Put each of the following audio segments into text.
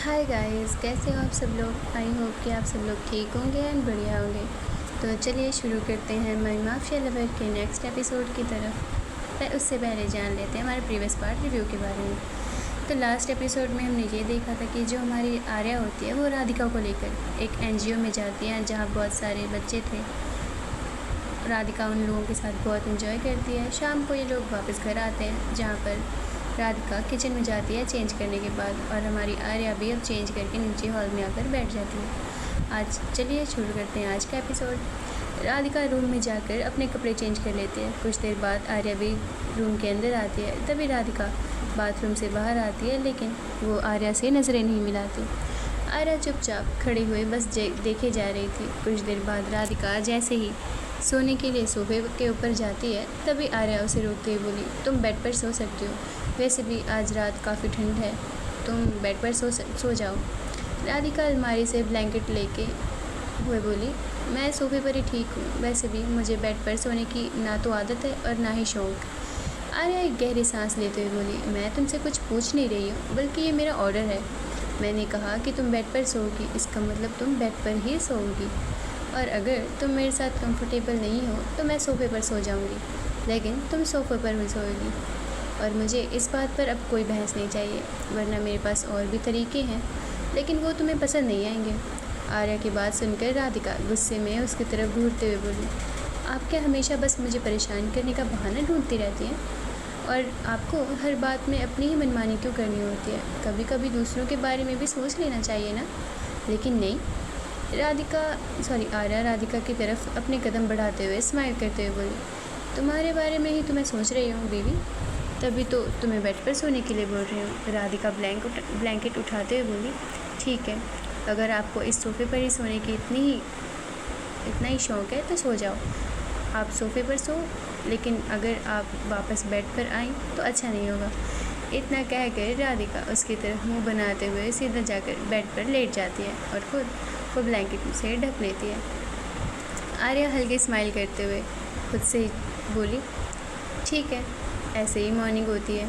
Hi guys, कैसे हो आप सब लोग। आई होप कि आप सब लोग ठीक होंगे एंड बढ़िया होंगे। तो चलिए शुरू करते हैं माई माफिया लवर के नेक्स्ट एपिसोड की तरफ। पर उससे पहले जान लेते हैं हमारे प्रीवियस पार्ट रिव्यू के बारे में। तो लास्ट एपिसोड में हमने ये देखा था कि जो हमारी आर्या होती है वो राधिका को लेकर एक एनजीओ में जाती है जहाँ बहुत सारे बच्चे थे। राधिका उन लोगों के साथ बहुत इन्जॉय करती है। शाम को ये लोग वापस घर आते हैं जहाँ पर राधिका किचन में जाती है चेंज करने के बाद, और हमारी आर्या भी अब चेंज करके नीचे हॉल में आकर बैठ जाती है। आज चलिए शुरू करते हैं आज का एपिसोड। राधिका रूम में जाकर अपने कपड़े चेंज कर लेते हैं। कुछ देर बाद आर्या भी रूम के अंदर आती है। तभी राधिका बाथरूम से बाहर आती है, लेकिन वो आर्या से नज़रें नहीं मिलाती। आर्या चुपचाप खड़ी हुई बस देखे जा रही थी। कुछ देर बाद राधिका जैसे ही सोने के लिए सोफे के ऊपर जाती है, तभी आर्या उसे रोकते हुए बोली, तुम बेड पर सो सकती हो, वैसे भी आज रात काफ़ी ठंड है, तुम बेड पर सो जाओ। राधिका अलमारी से ब्लैंकेट लेके हुए बोली, मैं सोफे पर ही ठीक हूँ, वैसे भी मुझे बेड पर सोने की ना तो आदत है और ना ही शौक़। आर्या एक गहरी सांस लेते हुए बोली, मैं तुमसे कुछ पूछ नहीं रही हूँ, बल्कि ये मेरा ऑर्डर है। मैंने कहा कि तुम बेड पर सोओगी, इसका मतलब तुम बेड पर ही सोओगी, और अगर तुम मेरे साथ कंफर्टेबल नहीं हो तो मैं सोफ़े पर सो जाऊंगी, लेकिन तुम सोफ़े पर भी सोओगी। और मुझे इस बात पर अब कोई बहस नहीं चाहिए, वरना मेरे पास और भी तरीके हैं, लेकिन वो तुम्हें पसंद नहीं आएंगे। आर्या की बात सुनकर राधिका गुस्से में उसकी तरफ घूरते हुए बोली, आप क्या हमेशा बस मुझे परेशान करने का बहाना ढूंढती रहती हैं, और आपको हर बात में अपनी ही मनमानी क्यों करनी होती है। कभी कभी दूसरों के बारे में भी सोच लेना चाहिए ना। लेकिन नहीं। आर्या राधिका की तरफ अपने कदम बढ़ाते हुए स्माइल करते हुए बोली, तुम्हारे बारे में ही तो मैं सोच रही हूँ बीवी, तभी तो तुम्हें बेड पर सोने के लिए बोल रही हूँ। राधिका ब्लैंकेट उठाते हुए बोली, ठीक है, अगर आपको इस सोफ़े पर ही सोने की इतना ही शौक़ है तो सो जाओ, आप सोफ़े पर सो, लेकिन अगर आप वापस बेड पर आएँ तो अच्छा नहीं होगा। इतना कहकर राधिका उसकी तरफ मुंह बनाते हुए सीधा जाकर बेड पर लेट जाती है और खुद को ब्लैंकेट से ढक लेती है। आर्या हल्की स्माइल करते हुए खुद से बोली, ठीक है, ऐसे ही मॉर्निंग होती है।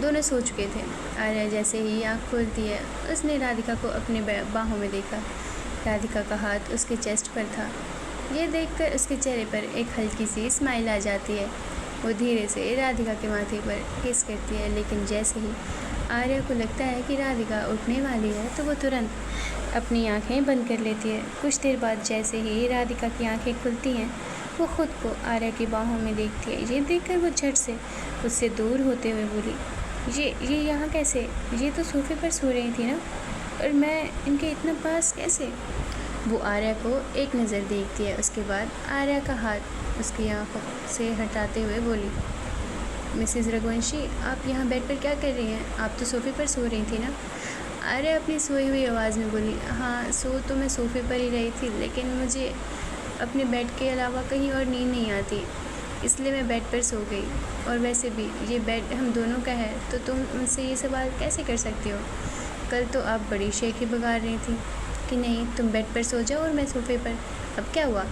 दोनों सो चुके थे। आर्या जैसे ही आँख खोलती है, उसने राधिका को अपने बाहों में देखा। राधिका का हाथ उसके चेस्ट पर था। यह देखकर उसके चेहरे पर एक हल्की सी स्माइल आ जाती है। वो धीरे से राधिका के माथे पर किस करती है, लेकिन जैसे ही आर्या को लगता है कि राधिका उठने वाली है तो वो तुरंत अपनी आंखें बंद कर लेती है। कुछ देर बाद जैसे ही राधिका की आंखें खुलती हैं, वो खुद को आर्या की बाहों में देखती है। ये देखकर वो झट से उससे दूर होते हुए बोली, ये यहाँ कैसे, ये तो सोफे पर सो रही थी ना, और मैं इनके इतना पास कैसे। वो आर्या को एक नज़र देखती है, उसके बाद आर्या का हाथ उसकी आंखों से हटाते हुए बोली, मिसेज़ रघुवंशी, आप यहाँ बेड पर क्या कर रही हैं, आप तो सोफ़े पर सो रही थी ना। आर्या अपनी सोई हुई आवाज़ में बोली, हाँ, सो तो मैं सोफ़े पर ही रही थी, लेकिन मुझे अपने बेड के अलावा कहीं और नींद नहीं आती, इसलिए मैं बेड पर सो गई। और वैसे भी ये बेड हम दोनों का है, तो तुम मुझसे ये सवाल कैसे कर सकती हो। कल तो आप बड़ी शेखी बगा रही थी कि नहीं, तुम बेड पर सो जाओ और मैं सोफ़े पर, अब क्या हुआ।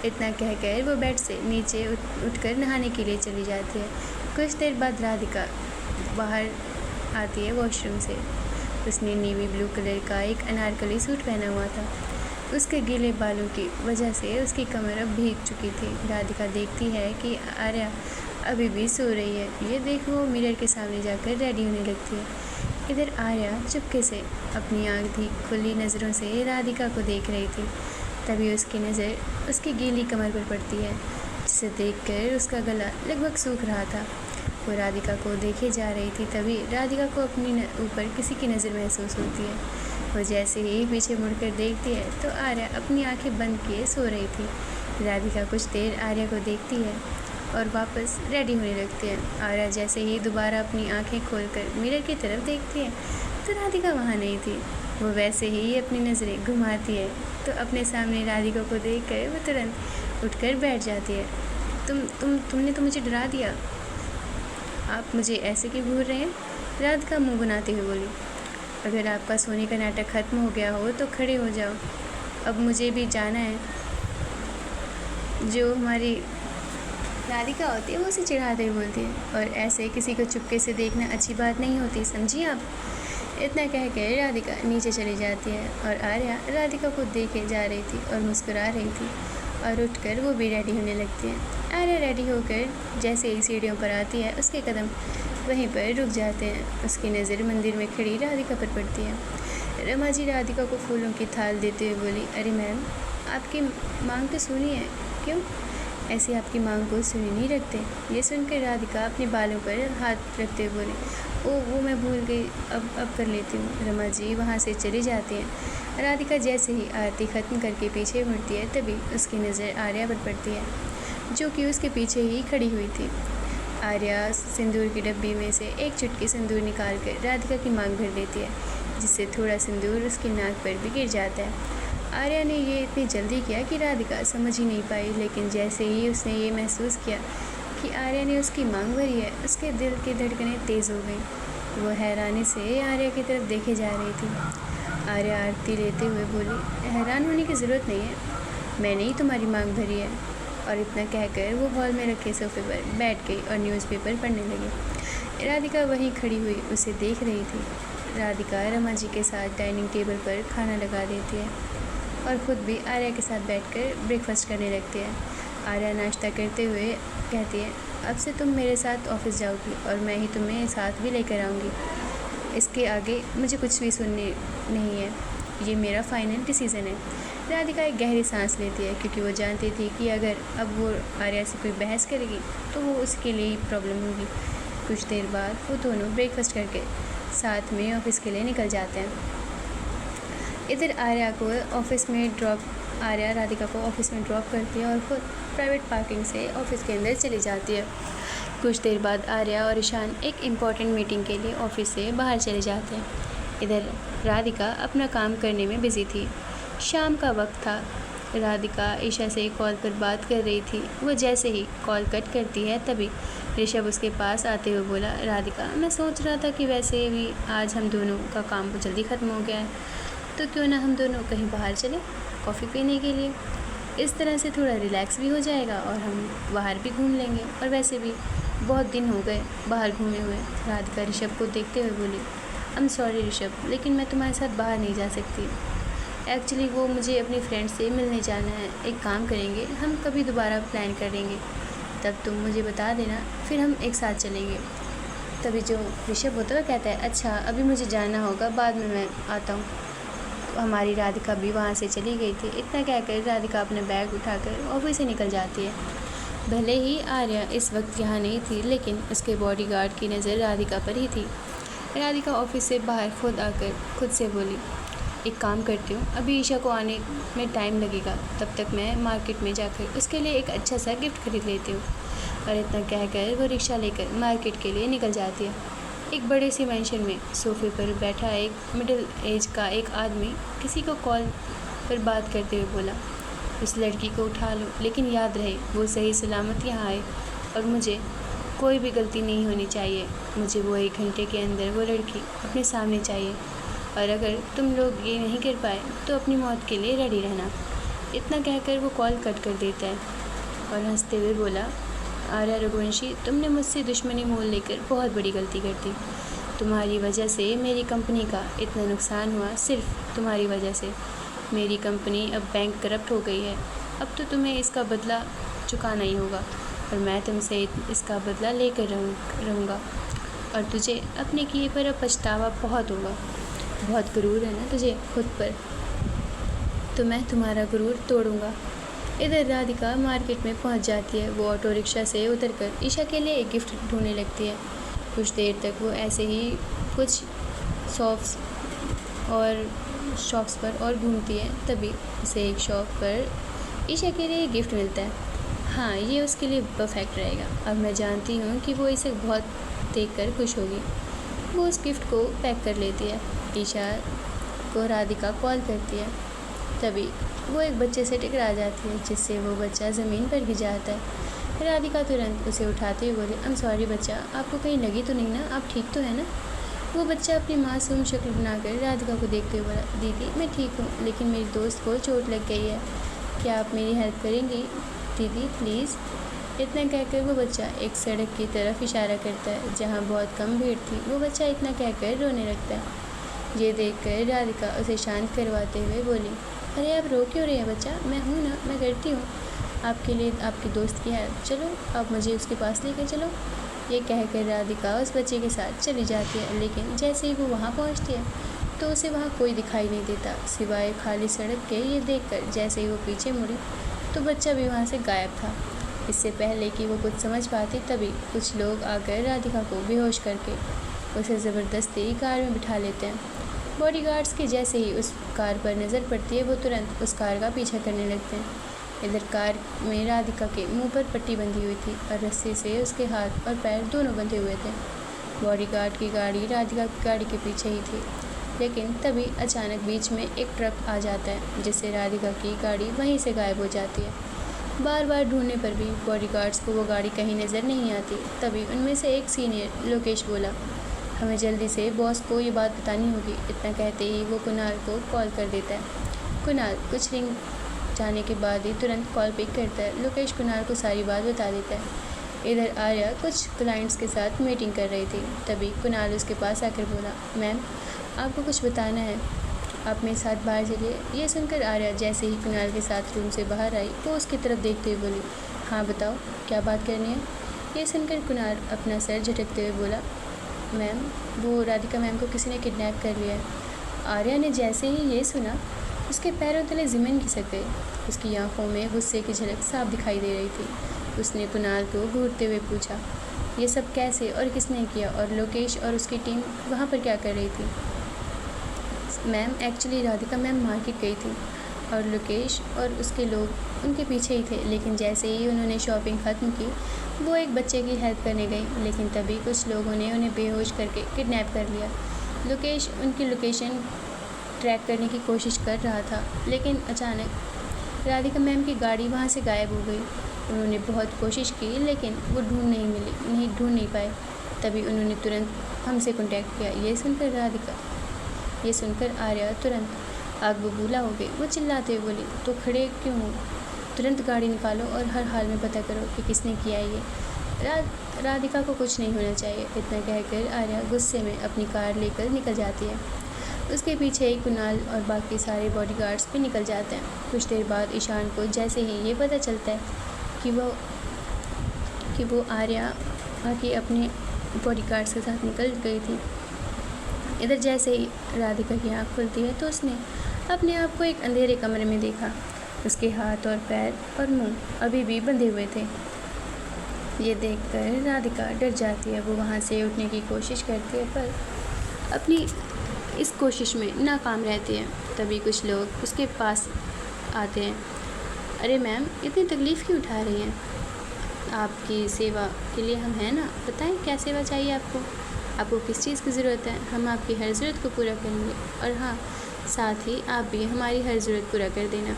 इतना कहकर वो बेड से नीचे उठकर नहाने के लिए चली जाती है। कुछ देर बाद राधिका बाहर आती है वॉशरूम से। उसने नेवी ब्लू कलर का एक अनारकली सूट पहना हुआ था। उसके गीले बालों की वजह से उसकी कमर अब भीग चुकी थी। राधिका देखती है कि आर्या अभी भी सो रही है। ये देख वो मिरर के सामने जाकर रेडी होने लगती है। इधर आर्या चुपके से अपनी आँख खुली नज़रों से राधिका को देख रही थी। तभी उसकी नज़र उसकी गीली कमर पर पड़ती है, जिसे देखकर उसका गला लगभग सूख रहा था। वो राधिका को देखे जा रही थी। तभी राधिका को अपनी ऊपर किसी की नज़र महसूस होती है। वो जैसे ही पीछे मुड़कर देखती है तो आर्या अपनी आंखें बंद किए सो रही थी। राधिका कुछ देर आर्या को देखती है और वापस रेडी होने लगती है। आर्या जैसे ही दोबारा अपनी आंखें खोलकर मिरर की तरफ देखती है तो राधिका वहाँ नहीं थी। वो वैसे ही अपनी नज़रें घुमाती है तो अपने सामने राधिका को देखकर वो तुरंत उठकर बैठ जाती है। तुमने तो मुझे डरा दिया, आप मुझे ऐसे क्यों घूर रहे हैं। राधिका मुँह बनाते हुए बोली, अगर आपका सोने का नाटक ख़त्म हो गया हो तो खड़े हो जाओ, अब मुझे भी जाना है। जो हमारी राधिका होती है वो उसे चिढ़ाते हुए बोलती है, और ऐसे किसी को चुपके से देखना अच्छी बात नहीं होती, समझिए आप। इतना कहकर राधिका नीचे चली जाती है और आर्या राधिका को देखे जा रही थी और मुस्कुरा रही थी और उठकर वो भी रेडी होने लगती है। आर्या रेडी होकर जैसे ही सीढ़ियों पर आती है उसके कदम वहीं पर रुक जाते हैं। उसकी नज़र मंदिर में खड़ी राधिका पर पड़ती है। रमा जी राधिका को फूलों की थाल देते हुए बोली, अरे मैम, आपकी मांग तो सुनी है, क्यों ऐसे आपकी मांग को सुनी नहीं रखते? ये सुनकर राधिका अपने बालों पर हाथ रखते हुए बोली, वो मैं भूल गई, अब कर लेती हूँ। रमा जी वहाँ से चली जाती हैं। राधिका जैसे ही आरती ख़त्म करके पीछे मुड़ती है तभी उसकी नज़र आर्या पर पड़ती है, जो कि उसके पीछे ही खड़ी हुई थी। आर्या सिंदूर की डब्बी में से एक चुटकी सिंदूर निकाल कर राधिका की मांग भर देती है, जिससे थोड़ा सिंदूर उसकी नाक पर भी गिर जाता है। आर्या ने ये इतनी जल्दी किया कि राधिका समझ ही नहीं पाई, लेकिन जैसे ही उसने ये महसूस किया कि आर्या ने उसकी मांग भरी है, उसके दिल की धड़कनें तेज़ हो गईं। वो हैरानी से आर्या की तरफ देखे जा रही थी। आर्या आरती लेते हुए बोली, हैरान होने की ज़रूरत नहीं है, मैंने ही तुम्हारी मांग भरी है। और इतना कहकर वो हॉल में रखे सोफे पर बैठ गई और न्यूज़पेपर पढ़ने लगी। राधिका वहीं खड़ी हुई उसे देख रही थी। राधिका रमा जी के साथ डाइनिंग टेबल पर खाना लगा देती है और ख़ुद भी आर्या के साथ बैठकर ब्रेकफास्ट करने लगती है। आर्या नाश्ता करते हुए कहती है, अब से तुम मेरे साथ ऑफिस जाओगी और मैं ही तुम्हें साथ भी लेकर आऊँगी। इसके आगे मुझे कुछ भी सुनने नहीं है, ये मेरा फाइनल डिसीज़न है। राधिका एक गहरी सांस लेती है, क्योंकि वो जानती थी कि अगर अब वो आर्या से कोई बहस करेगी तो वो उसके लिए ही प्रॉब्लम होगी। कुछ देर बाद वो दोनों ब्रेकफास्ट करके साथ में ऑफिस के लिए निकल जाते हैं। इधर आर्या राधिका को ऑफिस में ड्रॉप करती है और खुद प्राइवेट पार्किंग से ऑफिस के अंदर चली जाती है। कुछ देर बाद आर्या और ईशान एक इम्पॉर्टेंट मीटिंग के लिए ऑफिस से बाहर चले जाते हैं। इधर राधिका अपना काम करने में बिजी थी। शाम का वक्त था। राधिका ईशा से कॉल पर बात कर रही थी। वो जैसे ही कॉल कट करती है तभी ऋषभ उसके पास आते हुए बोला, राधिका, मैं सोच रहा था कि वैसे भी आज हम दोनों का काम तो जल्दी ख़त्म हो गया है, तो क्यों ना हम दोनों कहीं बाहर चलें कॉफ़ी पीने के लिए। इस तरह से थोड़ा रिलैक्स भी हो जाएगा और हम बाहर भी घूम लेंगे, और वैसे भी बहुत दिन हो गए बाहर घूमे हुए। राधिका ऋषभ को देखते हुए बोली, आई एम सॉरी ऋषभ, लेकिन मैं तुम्हारे साथ बाहर नहीं जा सकती। एक्चुअली वो मुझे अपनी फ्रेंड से मिलने जाना है। एक काम करेंगे, हम कभी दोबारा प्लान करेंगे, तब तुम मुझे बता देना, फिर हम एक साथ चलेंगे। तभी जो ऋषभ होता है वो कहता है, अच्छा अभी मुझे जाना होगा, बाद में मैं आता हूँ। हमारी राधिका भी वहाँ से चली गई थी। इतना कहकर राधिका अपना बैग उठाकर ऑफिस से निकल जाती है। भले ही आर्या इस वक्त यहाँ नहीं थी, लेकिन उसके बॉडीगार्ड की नज़र राधिका पर ही थी। राधिका ऑफिस से बाहर खुद आकर खुद से बोली, एक काम करती हूँ, अभी ईशा को आने में टाइम लगेगा, तब तक मैं मार्केट में जाकर उसके लिए एक अच्छा सा गिफ्ट खरीद लेती हूँ। और इतना कहकर वो रिक्शा लेकर मार्केट के लिए निकल जाती है। एक बड़े सी मैंशन में सोफे पर बैठा एक मिडिल एज का एक आदमी किसी को कॉल पर बात करते हुए बोला, उस लड़की को उठा लो, लेकिन याद रहे वो सही सलामत यहाँ आए और मुझे कोई भी गलती नहीं होनी चाहिए। मुझे वो 1 घंटे के अंदर वो लड़की अपने सामने चाहिए, और अगर तुम लोग ये नहीं कर पाए तो अपनी मौत के लिए रेडी रहना। इतना कहकर वो कॉल कट कर देता है और हंसते हुए बोला, आर्या रघुवंशी, तुमने मुझसे दुश्मनी मोल लेकर बहुत बड़ी गलती कर दी। तुम्हारी वजह से मेरी कंपनी का इतना नुकसान हुआ, सिर्फ तुम्हारी वजह से। मेरी कंपनी अब बैंक करप्ट हो गई है, अब तो तुम्हें इसका बदला चुकाना ही होगा, और मैं तुमसे इसका बदला लेकर रहूँगा, और तुझे अपने किए पर अब पछतावा बहुत होगा। बहुत गुरूर है ना तुझे खुद पर, तो मैं तुम्हारा गुरूर तोड़ूँगा। इधर राधिका मार्केट में पहुंच जाती है। वो ऑटो रिक्शा से उतरकर ईशा के लिए एक गिफ्ट ढूंढने लगती है। कुछ देर तक वो ऐसे ही कुछ शॉप्स पर और घूमती है। तभी उसे एक शॉप पर ईशा के लिए एक गिफ्ट मिलता है। हाँ, ये उसके लिए परफेक्ट रहेगा। अब मैं जानती हूँ कि वो इसे बहुत देखकर खुश होगी। वो उस गिफ्ट को पैक कर लेती है। ईशा को राधिका कॉल करती है। तभी वो एक बच्चे से टकरा जाती है, जिससे वो बच्चा ज़मीन पर गिर जाता है। राधिका तुरंत उसे उठाते हुए बोली, आई एम सॉरी बच्चा, आपको कहीं लगी तो नहीं ना, आप ठीक तो है ना? वो बच्चा अपनी मासूम शक्ल बनाकर राधिका को देखते हुए बोला, दीदी मैं ठीक हूँ, लेकिन मेरी दोस्त को चोट लग गई है, क्या आप मेरी हेल्प करेंगी दीदी प्लीज़? इतना कहकर वो बच्चा एक सड़क की तरफ इशारा करता है, जहाँ बहुत कम भीड़ थी। वो बच्चा इतना कहकर रोने लगता है। ये देखकर राधिका उसे शांत करवाते हुए बोली, अरे आप रो क्यों रहे हैं बच्चा, मैं हूँ ना, मैं करती हूँ आपके लिए आपके दोस्त की हेल्प, चलो आप मुझे उसके पास लेकर चलो। ये कहकर राधिका उस बच्चे के साथ चली जाती है, लेकिन जैसे ही वो वहाँ पहुँचती है तो उसे वहाँ कोई दिखाई नहीं देता सिवाय खाली सड़क के। ये देखकर जैसे ही वो पीछे मुड़ी तो बच्चा भी वहाँ से गायब था। इससे पहले कि वो कुछ समझ पाती तभी कुछ लोग आकर राधिका को बेहोश करके उसे ज़बरदस्ती कार में बिठा लेते हैं। बॉडीगार्ड्स के जैसे ही उस कार पर नज़र पड़ती है वो तुरंत उस कार का पीछा करने लगते हैं। इधर कार में राधिका के मुंह पर पट्टी बंधी हुई थी और रस्सी से उसके हाथ और पैर दोनों बंधे हुए थे। बॉडीगार्ड की गाड़ी राधिका की गाड़ी के पीछे ही थी, लेकिन तभी अचानक बीच में एक ट्रक आ जाता है जिससे राधिका की गाड़ी वहीं से गायब हो जाती है। बार बार ढूंढने पर भी बॉडीगार्ड्स को वो गाड़ी कहीं नज़र नहीं आती। तभी उनमें से एक सीनियर लोकेश बोला, हमें जल्दी से बॉस को ये बात बतानी होगी। इतना कहते ही वो कुणाल को कॉल कर देता है। कुणाल कुछ रिंग जाने के बाद ही तुरंत कॉल पिक करता है। लोकेश कुणाल को सारी बात बता देता है। इधर आर्या कुछ क्लाइंट्स के साथ मीटिंग कर रही थी। तभी कुणाल उसके पास आकर बोला, मैम आपको कुछ बताना है, आप मेरे साथ बाहर चलिए। ये सुनकर आर्या जैसे ही कुणाल के साथ रूम से बाहर आई वो उसकी तरफ देखते हुए बोली, हाँ बताओ क्या बात करनी है। ये सुनकर कुणाल अपना सर झटकते हुए बोला, मैम वो राधिका मैम को किसी ने किडनैप कर लिया है। आर्या ने जैसे ही ये सुना उसके पैरों तले ज़मीन खिसक गई। उसकी आंखों में गुस्से की झलक साफ दिखाई दे रही थी। उसने कुणाल को घूरते हुए पूछा, ये सब कैसे और किसने किया, और लोकेश और उसकी टीम वहाँ पर क्या कर रही थी। Ma'am actually Radhika ma'am market गई थी और लोकेश और उसके लोग उनके पीछे ही थे, लेकिन जैसे ही उन्होंने शॉपिंग ख़त्म की वो एक बच्चे की हेल्प करने गई, लेकिन तभी कुछ लोगों ने उन्हें बेहोश करके किडनैप कर लिया। लोकेश उनकी लोकेशन ट्रैक करने की कोशिश कर रहा था, लेकिन अचानक राधिका मैम की गाड़ी वहाँ से गायब हो गई। उन्होंने बहुत कोशिश की लेकिन वो ढूंढ नहीं पाए। तभी उन्होंने तुरंत हमसे कॉन्टैक्ट किया। ये सुनकर आर्या तुरंत आग बबूला हो गई। वो चिल्लाते हुए बोली, तो खड़े क्यों हो, तुरंत गाड़ी निकालो और हर हाल में पता करो कि किसने किया ये। राधिका को कुछ नहीं होना चाहिए। इतना कहकर आर्या गुस्से में अपनी कार लेकर निकल जाती है। उसके पीछे ही कुणाल और बाकी सारे बॉडीगार्ड्स भी निकल जाते हैं। कुछ देर बाद ईशान को जैसे ही ये पता चलता है कि वो आर्या की अपने बॉडीगार्ड्स के साथ निकल गई थी। इधर जैसे ही राधिका की आँख खुलती है तो उसने अपने आप को एक अंधेरे कमरे में देखा। उसके हाथ और पैर और मुंह अभी भी बंधे हुए थे। ये देखकर राधिका डर जाती है। वो वहाँ से उठने की कोशिश करती है पर अपनी इस कोशिश में नाकाम रहती है। तभी कुछ लोग उसके पास आते हैं। अरे मैम इतनी तकलीफ़ क्यों उठा रही हैं, आपकी सेवा के लिए हम हैं ना, बताएं क्या सेवा चाहिए आपको किस चीज़ की ज़रूरत है, हम आपकी हर ज़रूरत को पूरा करेंगे, और हाँ साथ ही आप भी हमारी हर ज़रूरत पूरा कर देना।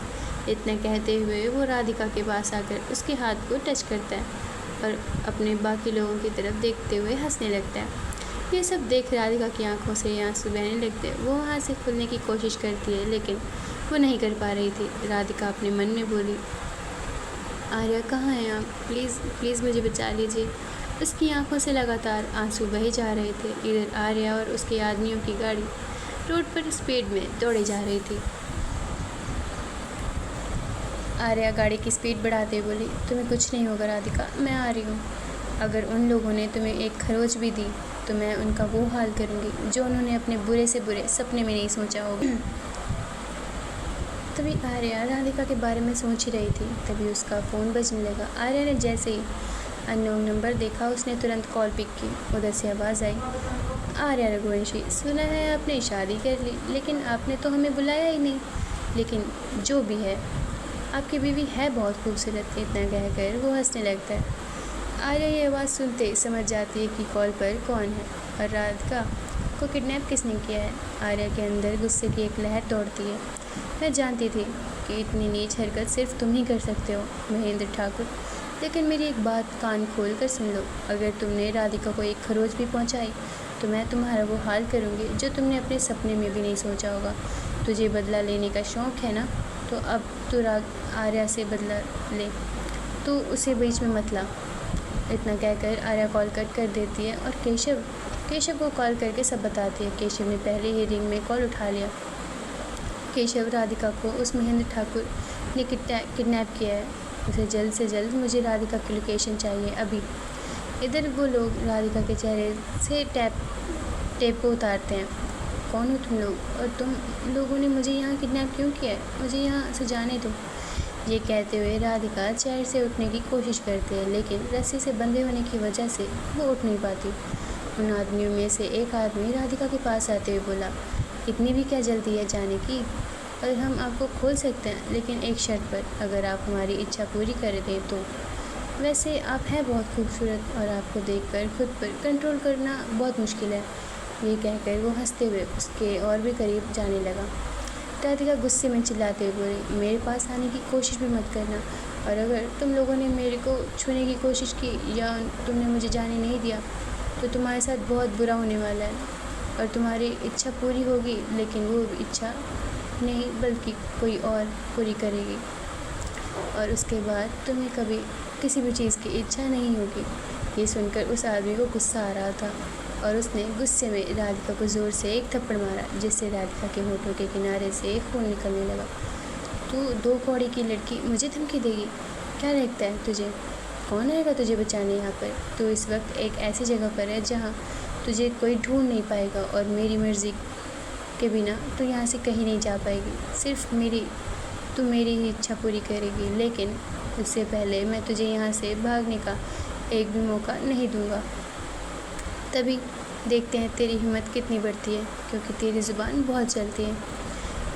इतना कहते हुए वो राधिका के पास आकर उसके हाथ को टच करता है और अपने बाकी लोगों की तरफ देखते हुए हंसने लगता है। ये सब देख राधिका की आंखों से आंसू बहने लगते। वो वहाँ से खुलने की कोशिश करती है लेकिन वो नहीं कर पा रही थी। राधिका अपने मन में बोली, आर्या कहाँ हैं आप, प्लीज़ मुझे बचा लीजिए। उसकी आंखों से लगातार आंसू बहे जा रहे थे। इधर आर्या और उसके आदमियों की गाड़ी रोड पर स्पीड में दौड़े जा रही थी। आर्या गाड़ी की स्पीड बढ़ाते बोली, तुम्हें कुछ नहीं होगा राधिका, मैं आ रही हूँ। अगर उन लोगों ने तुम्हें एक खरोच भी दी तो मैं उनका वो हाल करूँगी जो उन्होंने अपने बुरे से बुरे सपने में नहीं सोचा होगा। तभी आर्या राधिका के बारे में सोच ही रही थी, तभी उसका फ़ोन बजने लगा। आर्या ने जैसे ही अननोन नंबर देखा उसने तुरंत कॉल पिक की। उधर से आवाज़ आई, आर्या रघुवंशी, सुना है आपने शादी कर ली, लेकिन आपने तो हमें बुलाया ही नहीं। लेकिन जो भी है आपकी बीवी है बहुत खूबसूरत। इतना कहकर वो हंसने लगता है। आर्या ये आवाज़ सुनते समझ जाती है कि कॉल पर कौन है और राधिका को किडनैप किसने किया है। आर्या के अंदर गुस्से की एक लहर दौड़ती है। मैं जानती थी कि इतनी नीच हरकत सिर्फ तुम ही कर सकते हो महेंद्र ठाकुर, लेकिन मेरी एक बात कान खोल कर सुन लो। अगर तुमने राधिका को एक खरोच भी पहुंचाई तो मैं तुम्हारा वो हाल करूंगी जो तुमने अपने सपने में भी नहीं सोचा होगा। तुझे बदला लेने का शौक़ है ना, तो अब तो आर्या से बदला ले, तो उसे बीच में मत ला। इतना कहकर आर्या कॉल कट कर देती है और केशव केशव को कॉल करके सब बताती है। केशव ने पहले ही रिंग में कॉल उठा लिया। केशव, राधिका को उस महेंद्र ठाकुर ने किडनैप किया है। उसे जल्द से जल्द मुझे राधिका की लोकेशन चाहिए अभी। इधर वो लोग राधिका के चेहरे से टेप को उतारते हैं। कौन हो तुम लोग, और तुम लोगों ने मुझे यहाँ किडनैप क्यों किया है? मुझे यहाँ से जाने दो। ये कहते हुए राधिका चेयर से उठने की कोशिश करती है, लेकिन रस्सी से बंधे होने की वजह से वो उठ नहीं पाती। उन आदमियों में से एक आदमी राधिका के पास आते हुए बोला, इतनी भी क्या जल्दी है जाने की? और हम आपको खोल सकते हैं, लेकिन एक शर्त पर, अगर आप हमारी इच्छा पूरी कर दें तो। वैसे आप हैं बहुत खूबसूरत और आपको देखकर खुद पर कंट्रोल करना बहुत मुश्किल है। ये कहकर वो हंसते हुए उसके और भी करीब जाने लगा। राधिका गुस्से में चिल्लाते हुए बोली, मेरे पास आने की कोशिश भी मत करना, और अगर तुम लोगों ने मेरे को छूने की कोशिश की या तुमने मुझे जाने नहीं दिया तो तुम्हारे साथ बहुत बुरा होने वाला है, और तुम्हारी इच्छा पूरी होगी, लेकिन वो इच्छा नहीं बल्कि कोई और पूरी करेगी, और उसके बाद तुम्हें कभी किसी भी चीज़ की इच्छा नहीं होगी। ये सुनकर उस आदमी को गुस्सा आ रहा था और उसने गुस्से में राधिका को ज़ोर से एक थप्पड़ मारा, जिससे राधिका के होठों के किनारे से खून निकलने लगा। तू 2 कौड़ी की लड़की मुझे धमकी देगी? क्या लगता है तुझे कौन आएगा तुझे बचाने यहाँ पर? तू इस वक्त एक ऐसी जगह पर है जहाँ तुझे कोई ढूंढ नहीं पाएगा, और मेरी मर्ज़ी के बिना तू यहाँ से कहीं नहीं जा पाएगी। सिर्फ तू मेरी ही इच्छा पूरी करेगी, लेकिन उससे पहले मैं तुझे यहाँ से भागने का एक भी मौका नहीं दूँगा। तभी देखते हैं तेरी हिम्मत कितनी बढ़ती है, क्योंकि तेरी ज़ुबान बहुत चलती है।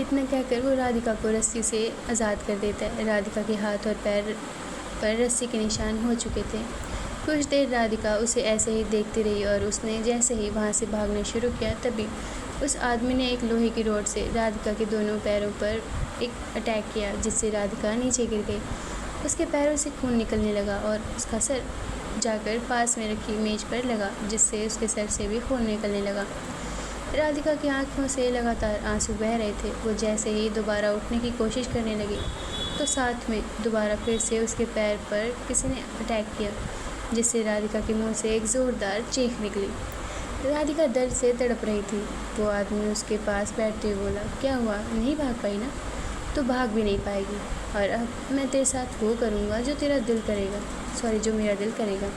इतना कहकर वो राधिका को रस्सी से आज़ाद कर देता है। राधिका के हाथ और पैर पर रस्सी के निशान हो चुके थे। कुछ देर राधिका उसे ऐसे ही देखती रही, और उसने जैसे ही वहाँ से भागना शुरू किया, तभी उस आदमी ने एक लोहे की रॉड से राधिका के दोनों पैरों पर एक अटैक किया, जिससे राधिका नीचे गिर गई। उसके पैरों से खून निकलने लगा और उसका सर जाकर पास में रखी मेज पर लगा, जिससे उसके सर से भी खून निकलने लगा। राधिका की आंखों से लगातार आंसू बह रहे थे। वो जैसे ही दोबारा उठने की कोशिश करने लगी, तो साथ में दोबारा फिर से उसके पैर पर किसी ने अटैक किया, जिससे राधिका के मुंह से एक ज़ोरदार चीख निकली। राधिका दर्द से तड़प रही थी। वो आदमी उसके पास बैठते हुए बोला, क्या हुआ, नहीं भाग पाई ना? तो भाग भी नहीं पाएगी, और अब मैं तेरे साथ वो करूँगा जो मेरा दिल करेगा।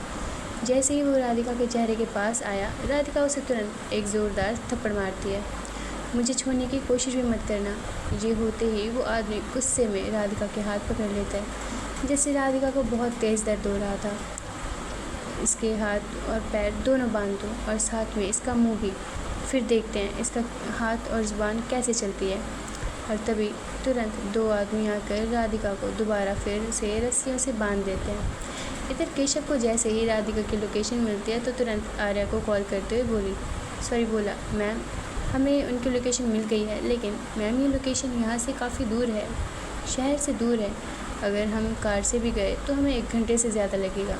जैसे ही वो राधिका के चेहरे के पास आया, राधिका उसे तुरंत एक ज़ोरदार थप्पड़ मारती है। मुझे छूने की कोशिश भी मत करना। ये होते ही वो आदमी गुस्से में राधिका के हाथ पकड़ लेता है, जिससे राधिका को बहुत तेज़ दर्द हो रहा था। इसके हाथ और पैर दोनों बांध दो, और साथ में इसका मुंह भी। फिर देखते हैं इसका हाथ और ज़ुबान कैसे चलती है। और तभी तुरंत 2 आदमी आकर राधिका को दोबारा फिर से रस्सियों से बांध देते हैं। इधर केशव को जैसे ही राधिका की लोकेशन मिलती है, तो तुरंत आर्या को कॉल करते हुए बोला, मैम हमें उनकी लोकेशन मिल गई है, लेकिन मैम ये लोकेशन यहाँ से काफ़ी दूर है, शहर से दूर है। अगर हम कार से भी गए तो हमें 1 घंटे से ज़्यादा लगेगा।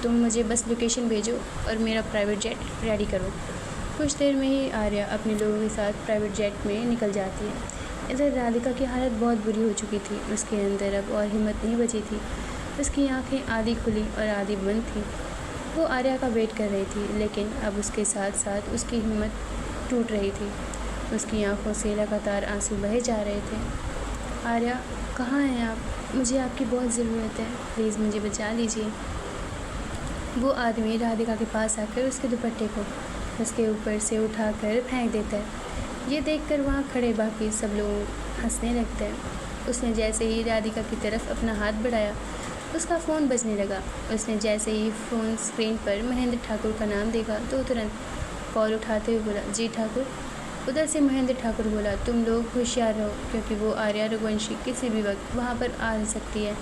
तुम मुझे बस लोकेशन भेजो और मेरा प्राइवेट जेट रेडी करो। कुछ देर में ही आर्या अपने लोगों के साथ प्राइवेट जेट में निकल जाती है। इधर राधिका की हालत बहुत बुरी हो चुकी थी। उसके अंदर अब और हिम्मत नहीं बची थी। उसकी आंखें आधी खुली और आधी बंद थी। वो आर्या का वेट कर रही थी, लेकिन अब उसके साथ साथ उसकी हिम्मत टूट रही थी। उसकी आंखों से लगातार आंसू बहे जा रहे थे। आर्या, कहाँ हैं आप? मुझे आपकी बहुत ज़रूरत है, प्लीज़ मुझे बचा लीजिए। वो आदमी राधिका के पास आकर उसके दुपट्टे को उसके ऊपर से उठाकर फेंक देता है। ये देखकर वहाँ खड़े बाकी सब लोग हंसने लगते हैं। उसने जैसे ही राधिका की तरफ अपना हाथ बढ़ाया, उसका फ़ोन बजने लगा। उसने जैसे ही फ़ोन स्क्रीन पर महेंद्र ठाकुर का नाम देखा, तो तुरंत कॉल उठाते हुए बोला, जी ठाकुर। उधर से महेंद्र ठाकुर बोला, तुम लोग होशियार रहो, क्योंकि वो आर्या रघुवंशी किसी भी वक्त वहाँ पर आ सकती है,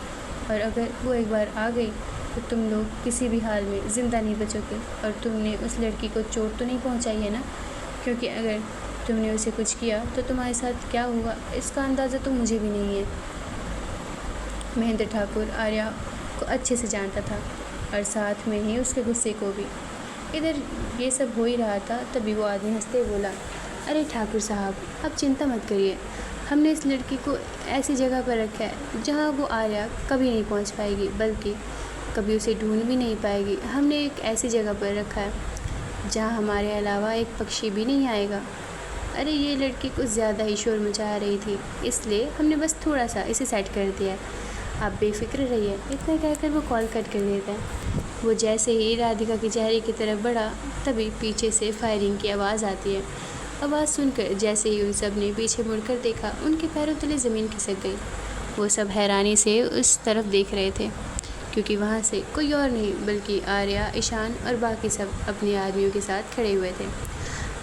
और अगर वो एक बार आ गई तो तुम लोग किसी भी हाल में ज़िंदा नहीं बचोगे। और तुमने उस लड़की को चोट तो नहीं पहुँचाई है ना? क्योंकि अगर तुमने उसे कुछ किया तो तुम्हारे साथ क्या होगा, इसका अंदाज़ा तो मुझे भी नहीं है। महेंद्र ठाकुर आर्या को अच्छे से जानता था, और साथ में ही उसके गुस्से को भी। इधर ये सब हो ही रहा था, तभी वो आदमी हंसते बोला, अरे ठाकुर साहब, आप चिंता मत करिए। हमने इस लड़की को ऐसी जगह पर रखा है जहाँ वो आर्या कभी नहीं पहुँच पाएगी, बल्कि कभी उसे ढूंढ भी नहीं पाएगी। हमने एक ऐसी जगह पर रखा है जहाँ हमारे अलावा एक पक्षी भी नहीं आएगा। अरे ये लड़की कुछ ज़्यादा ही शोर मचा रही थी, इसलिए हमने बस थोड़ा सा इसे सेट कर दिया है। आप बेफिक्र रहिए। इतना कहकर वो कॉल कट कर देता है। वो जैसे ही राधिका के चेहरे की तरफ बढ़ा, तभी पीछे से फायरिंग की आवाज़ आती है। आवाज़ सुनकर जैसे ही उन सब ने पीछे मुड़कर देखा, उनके पैरों तले ज़मीन खिसक गई। वो सब हैरानी से उस तरफ देख रहे थे, क्योंकि वहाँ से कोई और नहीं बल्कि आर्या, ईशान और बाकी सब अपने आदमियों के साथ खड़े हुए थे।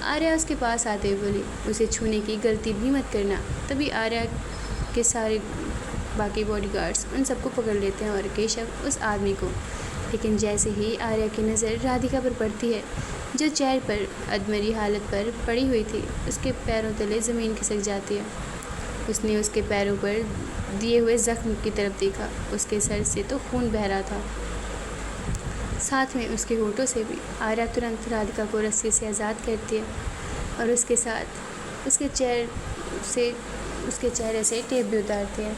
आर्या उसके पास आते हुए बोली, उसे छूने की गलती भी मत करना। तभी आर्या के सारे बाकी बॉडीगार्ड्स उन सबको पकड़ लेते हैं और केशव उस आदमी को। लेकिन जैसे ही आर्या की नज़र राधिका पर पड़ती है, जो चेयर पर अधमरी हालत पर पड़ी हुई थी, उसके पैरों तले ज़मीन खिसक जाती है। उसने उसके पैरों पर दिए हुए ज़ख्म की तरफ देखा। उसके सर से तो खून बह रहा था, साथ में उसके होठों से भी। आर्या तुरंत राधिका को रस्सी से आज़ाद करती है और उसके साथ उसके चेहरे से टेप भी उतारती है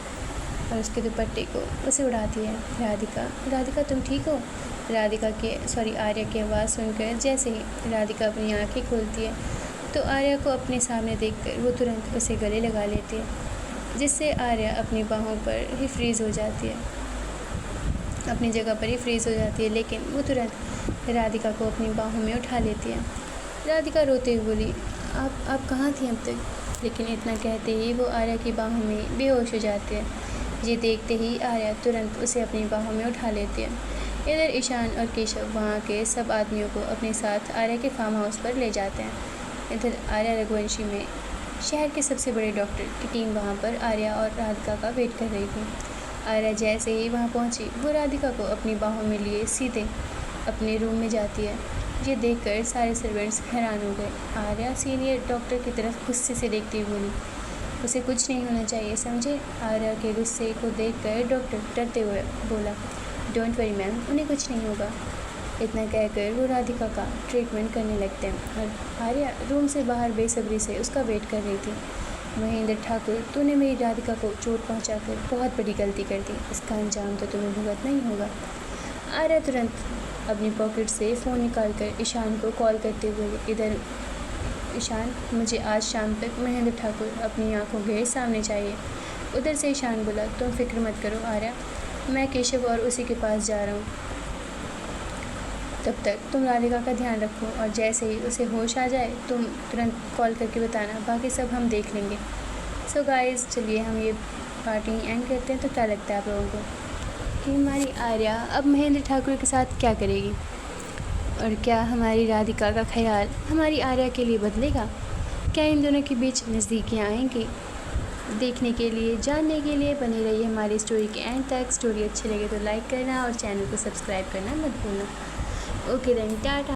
और उसके दुपट्टे को उसे उड़ाती है। राधिका तुम ठीक हो? आर्या की आवाज़ सुनकर जैसे ही राधिका अपनी आंखें खोलती है, तो आर्या को अपने सामने देखकर वो तुरंत उसे गले लगा लेती है, जिससे आर्या अपनी बाहों पर ही फ्रीज़ हो जाती है, अपनी जगह पर ही फ्रीज़ हो जाती है। लेकिन वो तुरंत राधिका को अपनी बाहों में उठा लेती है। राधिका रोते हुए बोली, आप कहाँ थी अब तक? लेकिन इतना कहते ही वो आर्या की बाहों में बेहोश हो जाती है। ये देखते ही आर्या तुरंत उसे अपनी बाहों में उठा लेती है। इधर ईशान और केशव वहाँ के सब आदमियों को अपने साथ आर्या के फार्म हाउस पर ले जाते हैं। इधर आर्या रघुवंशी में शहर के सबसे बड़े डॉक्टर की टीम वहाँ पर आर्या और राधिका का वेट कर रही थी। आर्या जैसे ही वहाँ पहुँची, वो राधिका को अपनी बाहों में लिए सीधे अपने रूम में जाती है। ये देखकर सारे सर्वेंट्स हैरान हो गए। आर्या सीनियर डॉक्टर की तरफ गुस्से से देखती हुई बोली, उसे कुछ नहीं होना चाहिए, समझे? आर्या के गुस्से को देखकर डॉक्टर डरते हुए बोला, डोंट वरी मैम, उन्हें कुछ नहीं होगा। इतना कहकर वो राधिका का ट्रीटमेंट करने लगते हैं और आर्या रूम से बाहर बेसब्री से उसका वेट कर रही थी। महेंद्र ठाकुर, तूने मेरी राधिका को चोट पहुंचाकर बहुत बड़ी गलती कर दी। इसका अंजाम तो तुम्हें भुगतना ही होगा। आर्या तुरंत अपनी पॉकेट से फ़ोन निकालकर ईशान को कॉल करते हुए, इधर ईशान, मुझे आज शाम तक महेंद्र ठाकुर अपनी आंखों के सामने चाहिए। उधर से ईशान बोला, तुम फिक्र मत करो आर्या, मैं केशव और उसी के पास जा रहा हूँ। तब तक तुम राधिका का ध्यान रखो और जैसे ही उसे होश आ जाए तुम तुरंत कॉल करके बताना, बाकी सब हम देख लेंगे। सो गाइस, चलिए हम ये पार्टी एंड करते हैं। तो क्या लगता है आप लोगों को कि हमारी आर्या अब महेंद्र ठाकुर के साथ क्या करेगी, और क्या हमारी राधिका का ख्याल हमारी आर्या के लिए बदलेगा? क्या इन दोनों के बीच नज़दीकियाँ आएंगी? देखने के लिए, जानने के लिए बनी रही हमारी स्टोरी के एंड तक। स्टोरी अच्छी लगे तो लाइक करना और चैनल को सब्सक्राइब करना मत भूलना। Okay then, Tata.